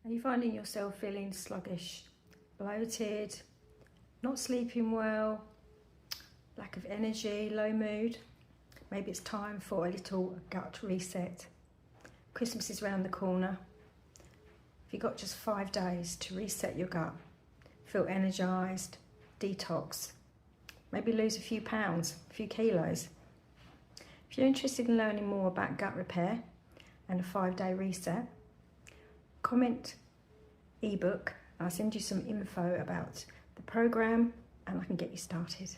Are you finding yourself feeling sluggish, bloated, not sleeping well, lack of energy, low mood? Maybe it's time for a little gut reset. Christmas is around the corner. If you've got just 5 days to reset your gut, feel energised, detox, maybe lose a few pounds, a few kilos. If you're interested in learning more about gut repair and a 5-day reset, comment ebook. I'll send you some info about the program and I can get you started.